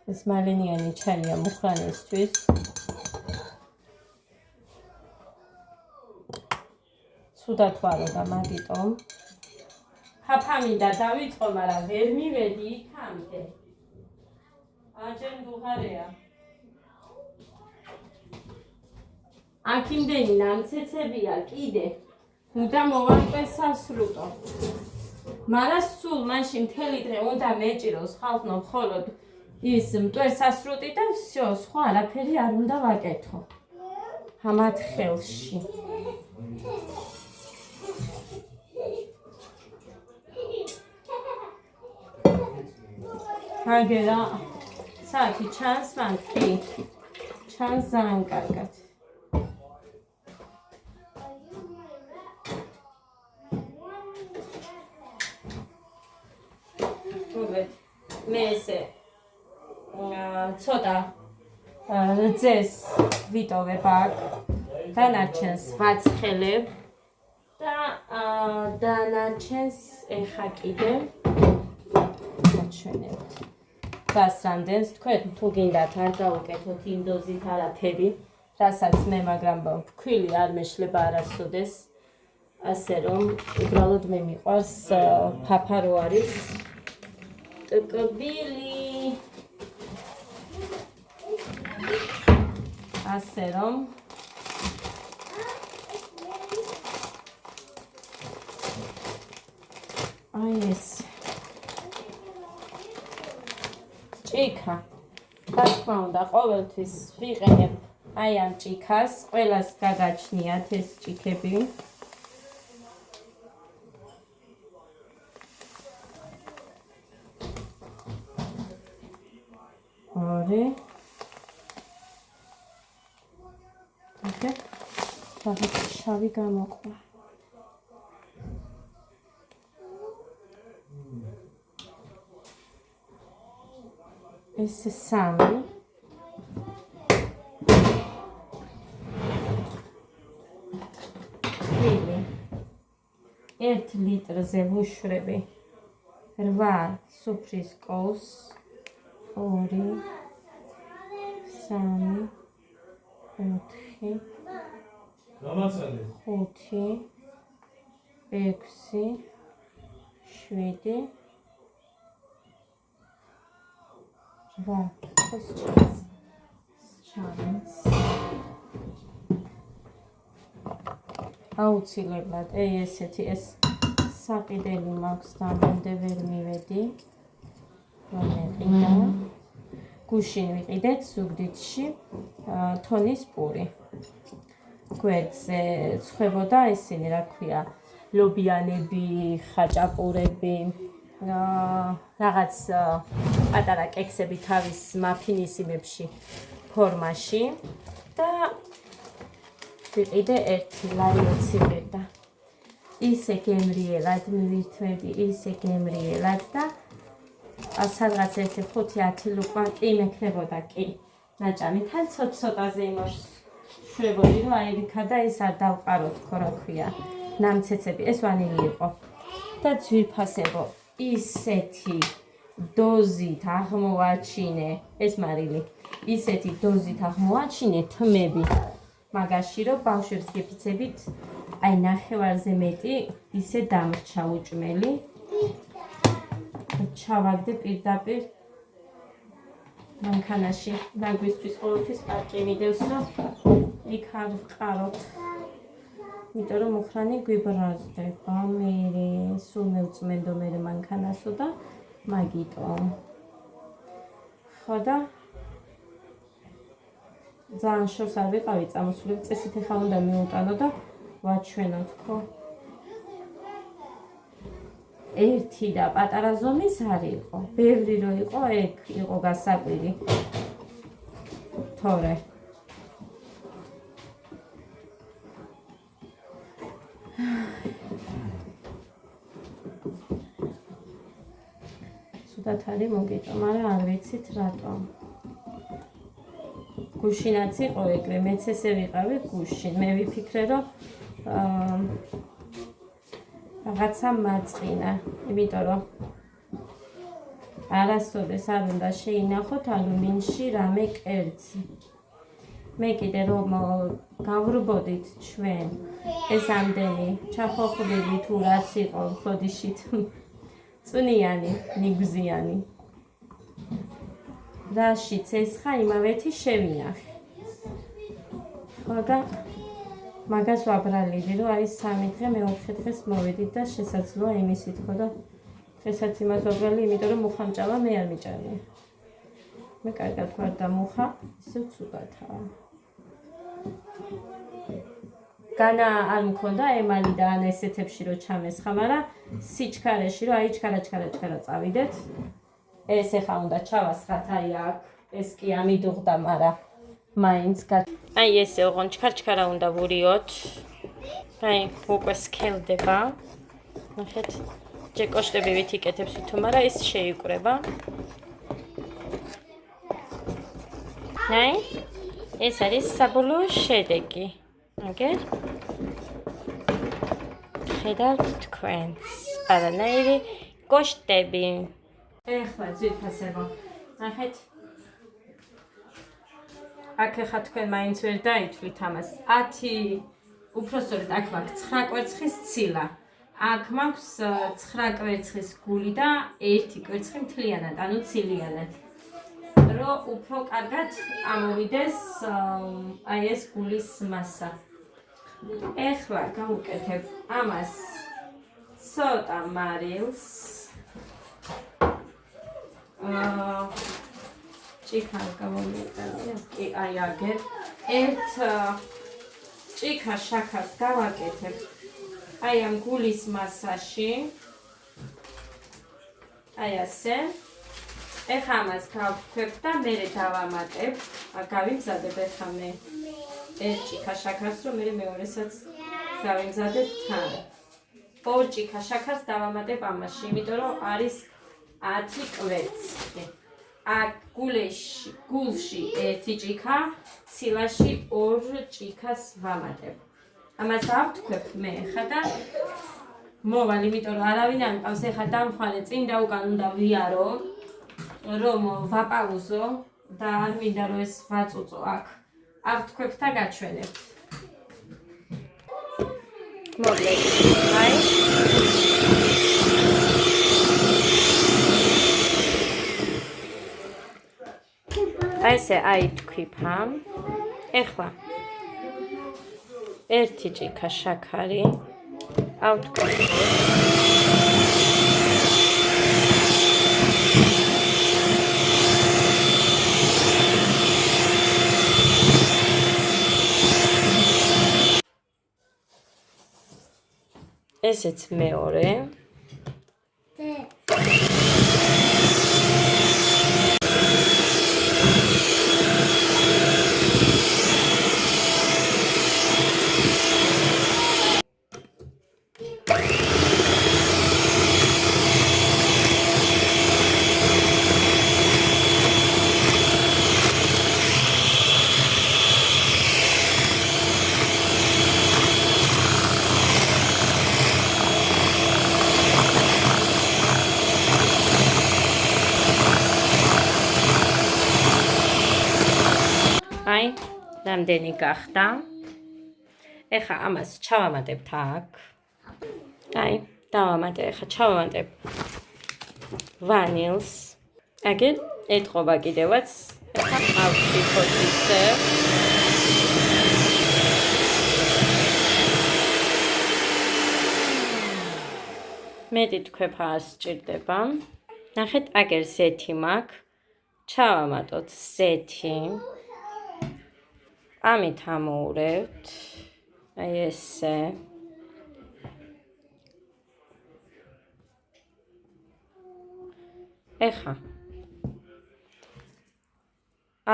ეს მალენიანი ჩაია მუხრანისთვის. ცუდად ვარო და მაგიტომ. ფაფამინდა დავიწყო, მაგრამ ვერ მივედი იქამდე. აჯერ მდუღარეა. აქ იმდენი ნამცეცებია კიდე. უნდა მოვარკვე სასრუტო. მაგრამ სულ მაშინ მთელი დღე უნდა მეჭიროს ხალხო მხოლოდ ის მტვერსასრუტი და всё, სხვა არაფერი არ უნდა ვაკეთო. ამათ ხელში. აგერა საათი ჩანს მან კი ჩანს ძალიან კარგად. მე ესე ცოტა ძეს ვიტოვებ აქ დანარჩენს ვაცხელებ და დანარჩენს ეხა კიდე ვაჩვენებთ გას რამდენს თქვენ თუ გინდათ არ გავუკეთოთ იმ დოზით არაფერი რასაც მე მაგრამ ფქვილი არ მეშლება არასოდეს ასე რომ უბრალოდ მე მიყვარს ფაფარო არის ტკბილი ასე რომ აი ეს ჭიქა რა თქმა უნდა ყოველთვის ვიყენებ აი ამ ჭიქას ყველას გაგაჩნიათ ეს ჭიქები ორი ოკეი დავით შავი გამოყვა ეს სამი ერთ ლიტრზე ვუშვები 8 სუფრის კოლს 2 3 4 გამაცალე 5 6 7 აუცილებლად ესეთი ეს საყიდელი მაქვს დამამდე ვერ მივედი რომ ეყიდა გუშინ ვიყიდეთ ზუგდიდში თონის პური გვერდზე ცხებოდა ისინი რა ქვია ლობიანები ხაჭაპურები რაღაც პატარა კექსები თავის მაფინისიმებში ფორმაში და ვიყიდე 1 ლარი 20 ლარი და ისე გემრიელად მივირთმევდი ისე გემრიელად და სადღაც ერთი 5-10 ლუკა კი მექნებოდა კი ნაჭამი თან ცოტ-ცოტაზე იმას შვებოდი რომ აი იქა და ეს არ დავყაროთ ხო რა ქვია ნამცეცები ეს ვანილი იყო და ძვირფასებო ისეთი დოზით აღმოვაჩინე ეს მარილი ისეთი დოზით აღმოვაჩინე თმები მაგაში რომ ბავშვებს გიფიცებით აი ნახევარზე მეტი ისე დამრჩა უჭმელი ჩავაგდე პირდაპირ მანქანაში დაგვისთვის ყოველთვის პარკი მიდევს რომ იქ არ ვყაროთ იმიტომ რომ მუხრანი გვიბრაზდება მე სულ მევწმენდო მე მანქანასო და მაგიტომ ხო და ძალიან შორს არ ვიყავი წამოსული წესით ახლა უნდა მიუტანო და ვაჩვენოთ ხო ერთი და პატარა ზომის არ იყო ბევრი რო იყო ეგ იყო გასაკვირი თორე ცუდად არის მოგიტო მაგრამ არ ვიცით რატომ გუშინაც იყო ეგრე მეც ესე ვიყავი გუშინ მე ვიფიქრე რომ რაღაცა მაწყინა იმიტომ რომ არასოდეს არ უნდა შეინახოთ ალუმინში რამე კერძი. მე კიდე რომ გავრბოდით ჩვენ ეს ამდენი ჩახოხბილი თუ რაც იყო ხოდიშით წვნიანი, ნიგზიანი. რაშიც ეს ხა იმავეთი შევინახე. ხოდა მაგას ვაბრალიდი რომ აი 3 დღე მე-4 დღეს მოვედით და შესაძლოა იმისით ხო და დღესაც იმას ვაბრალი, იმიტომ რომ მუხამჭალა მე არ მიჭამია. მე კარგად ვარ და მუხა ისევ ცუდათაა. განა არ მქონდა ემალი და ან ესეთებში რომ ჩამესხა, მაგრამ სიჩქარეში რომ აი ჩქარა წავიდეთ. ეს ეხა უნდა ჩავასხათ აი აქ. ეს კი ამიდუღდა, მაგრამ მაინც აი ესე ოღონდ ჩქარა უნდა ვურიოთ. აი უკვე სქელდება. ნახეთ, ჯეკოშტები ვითიკეთებს თვითო, მაგრამ ეს შეიკრება. აი ეს არის საბოლოო შედეგი. აგერ ხედავთ თქვენს არანაირი კოშტები. ეხლა ძვირფასებო. ნახეთ. აქ ეხა თქვენ მაინც ვერ დაითვლით ამას. 10 უпроსტოდ აქ მაქვს 9 კვერცხის ცილა. აქ მაქვს 9 კვერცხის გული და 1 კვერცხი მთლიანად, ანუ ცილიანად. რომ უფრო კარგად ამოვიდეს აი ეს გულის მასა. ეხლა გავუკეთებ ამას ცოტა მარილს. ჭიქა გამომიტანე. კი, აი აგერ. ერთ ჭიქა შაქარს გავაკეთებ. აი ამ გულის მასაში. აი ასე. ეხლა ამას გავქვებ და მე დავამატებ. გავიმზადებ ეხლა მე ერთ ჭიქა შაქარს, რომ მე მეორესაც გავიმზადებ თან. 2 ჭიქა შაქარს დავამატებ ამაში, იმიტომ რომ არის 10 კვერცხი. აქ გულში 1 ჭიქა, ცილაში 2 ჭიქას ვამატებ. ამას ავთქვებ მე ეხლა და მოვალ, იმიტომ რომ არავინ არ მყავს ეხლა დამხვალე წინ და უკან უნდა ვიარო. რომ ვაპაუზო და არ მინდა რომ ეს ვაწუწო აქ. ავთქვებ და გაჩვენებთ. მოკლედ, აი. ესე აითქვიფა. ეხლა ერთი ჭიქა შაქარი ავთქვით. ესეც მეორე. აი, რამდენი გახდა. ეხლა ამას ჩავამატებთ აქ. აი, დავამატე, ეხლა ჩავამატებ ვანილს. აგერ ეთყობა კიდევაც. ეხლა ავთქვით ისე. მეტი თქვეფა არ სჭირდება. ნახეთ, აგერ ზეთი მაქვს. ჩავამატოთ ზეთი. ამით ამოურევთ. აი ესე. ეხლა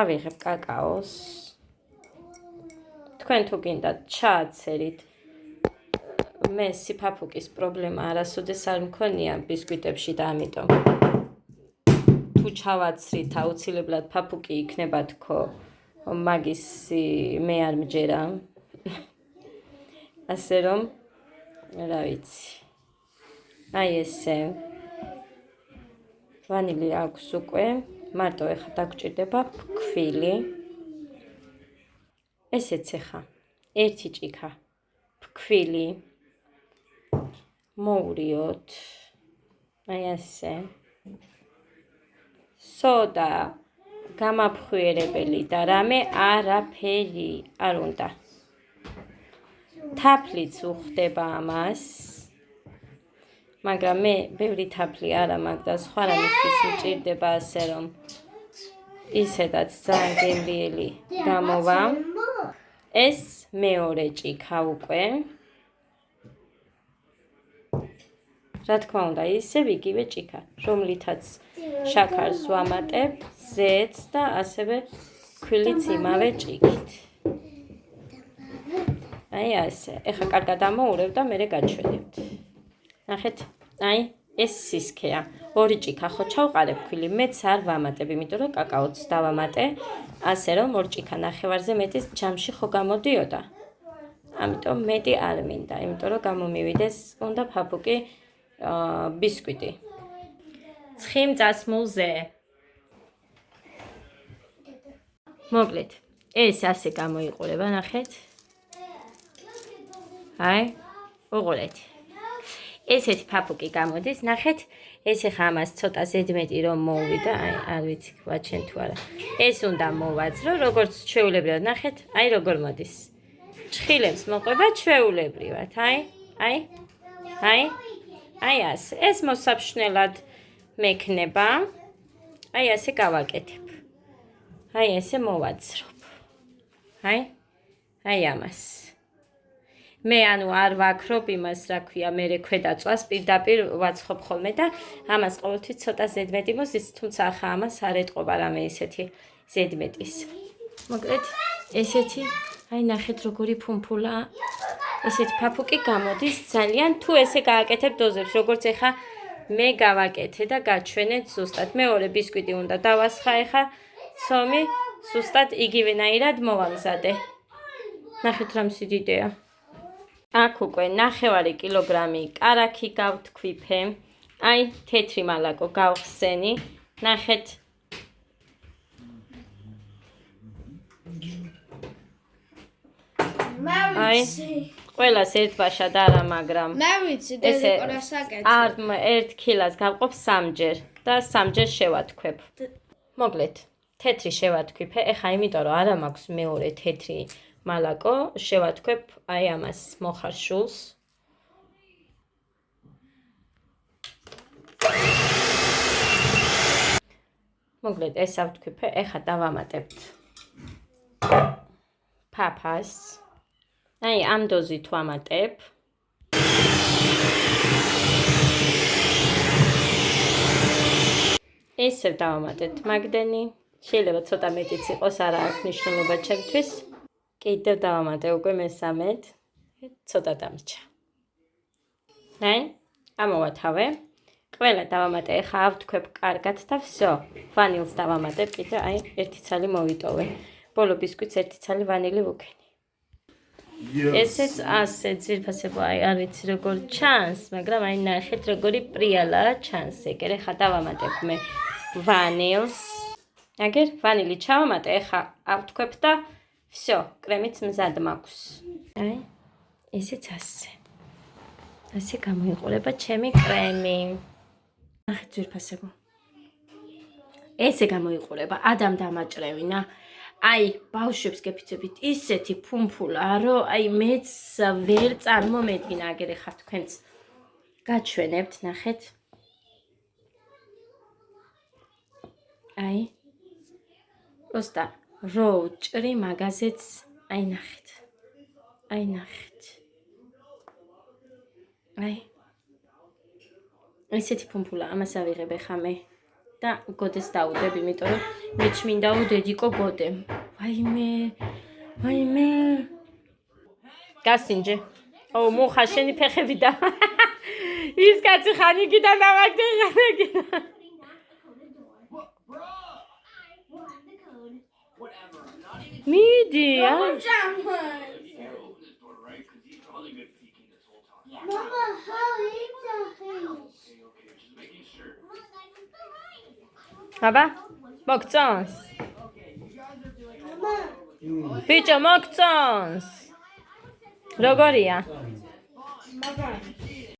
ავიღებ კაკაოს. თქვენ თუ გინდათ ჩააცერით. მე სიფაფუკის პრობლემა არასოდეს არ მქონია ბისკვიტებში და ამიტომ თუ ჩავაცრით აუცილებლად ფაფუკი იქნება თქო. მაგის მე არ მჯერა. ასე რომ რა ვიცი. აი ესე. ვანილი აქვს უკვე. მარტო ეხა დაგჭირდება ფქვილი. ესეც ეხა ერთი ჭიქა ფქვილი. მოვრიოთ. აი ასე. სოდა, გამაფხვიერებელი და რამე არაფერი არ უნდა. თაფლიც უხდება ამას. მაგრამ მე ბევრი თაფლი არა მაქვს და სხვა რამისთვის მჭირდება ასე რომ ისედაც ძალიან გემრიელი გამოვა. ეს მეორე ჭიქა უკვე. რა თქმა უნდა, ისევ იგივე ჭიქა, რომლითაც შაქარს ვამატებ, ზეთს და ასევე ქვილიც იმავე ჭიქით. აი ასე. ეხა კარგად ამოურევ და მერე გაჩვენებთ. ნახეთ, აი ეს სისქეა. ორი ჭიქა ხო ჩავყარებ ქვილი, მეც არ ვამატებ, იმიტომ რომ კაკაოც დავამატე, ასე რომ ორ ჭიქა ნახევარზე მეტის ჯამში ხო გამოდიოდა. ამიტომ მეტი არ მინდა, იმიტომ რომ გამომივიდეს უნდა ფაფუკი ბისკვიტი. ცხიმწასმულზე. მოკლედ, ეს ასე გამოიყურება, ნახეთ. აი, უყურეთ. ესეთი ფაფუკი გამოდის, ნახეთ. ეს ეხა ამას ცოტა ზედმეტი რომ მოვიდა, აი, არ ვიცი, ვაჩენ თუ არა. ეს უნდა მოვაძრო, როგორც ჩვეულებრივად, ნახეთ, აი როგორ მოდის. ჭხილებს მოყვება ჩვეულებრივად, აი ასე. ეს მოსაფშნელად მექნება. აი ასე გავაკეთებ. აი ესე მოვაძრობ. აი ამას. მე ანუ არ ვაქრობ იმას, რა ქვია, მე ქვედა წვას პირდაპირ ვაცხობ ხოლმე და ამას ყოველთვის ცოტა ზედმეტი მოსდის, თუმცა ახლა ამას არ ეტყობა რამე ისეთი ზედმეტის. მოკლედ, ესეთი, აი ნახეთ როგორი ფუმფულა. ესეთი ფაფუკი გამოდის ძალიან, თუ ესე გააკეთებ დოზებს, როგორც ეხა მე გავაკეთე და გაჩვენეთ ზუსტად. მეორე ბისკვიტი უნდა დავასხა ეხა, ცომი ზუსტად იგივენაირად მოვამზადე. ნახეთ რამ სიდიდეა. აქ უკვე 9 კილოგრამი კარაქი გავთქვიფე. აი, თეთრი მალაკო გავხსენი. ნახეთ. აი, ყველას ერთბაშად არა, მაგრამ მე ვიცი, დედიკორა საკეთე. არ 1 კილას გავყოფ 3ჯერ და 3ჯერ შევათქვებ. მოკლედ, თეთრი შევათქვიფე. ეხა იმიტომ რომ არა მაქვს მეორე თეთრი მალაკო, შევათქვებ აი ამას მოხარშულს. მოკლედ, ეს ავთქვიფე, ეხა დავამატებთ ფაფას. აი ამ დოზით ვამატებ. ისევ დავამატეთ მაგდენი. შეიძლება ცოტა მეტიც იყოს, არა აქვს მნიშვნელობა ჩემთვის. კიდევ დავამატე უკვე მესამედ. ცოტა დამრჩა. აი, ამოვათავე. ყველა დავამატე, ეხა ავთქვებ კარგად და всё. ვანილს დავამატებ, კიდე აი 1 ცალი მოვიტოვე. ბოლო ბისკვიტს 1 ცალი ვანილი ვუქენი. ესეც ასე ძვირფასება, აი არ ვიცი როგორ ჩანს, მაგრამ აი ნახეთ როგორი პრიალა ჩანს ეგერ. ეხა დავამატებ მე ვანილს. აგერ ვანილი ჩავამატე, ეხა ავთქვებ და всё, კრემიც მზად მაქვს. აი, ესეც ასე. ასე გამოიყურება ჩემი კრემი. ნახეთ ძვირფასება. ესე გამოიყურება ადამ დამაჭრევინა. აი, ბავშვებს გეფიცებით ისეთი ფუმფულა, რომ აი მეც ვერ წარმომედგინა, აგერ ეხა თქვენც გაჩვენებთ, ნახეთ. აი, просто რო ჭრი მაგაზეც, აი ნახეთ. აი ნახეთ. აი. ესეთი ფუმფულა, ამას ავიღებ ეხა მე. და გოდეს დაუდებ, იმიტომ რომ მე მინდაო დედიკო გოდემ. ვაიმე. გასინჯე. ო, მუხა შენი ფეხები და ის კაცი ხანიკიდან დავაგდე. მიდი, Mama, how is that? აბა, მოგწონს? ბიჭო, მოგწონს? როგორია? მაგარი.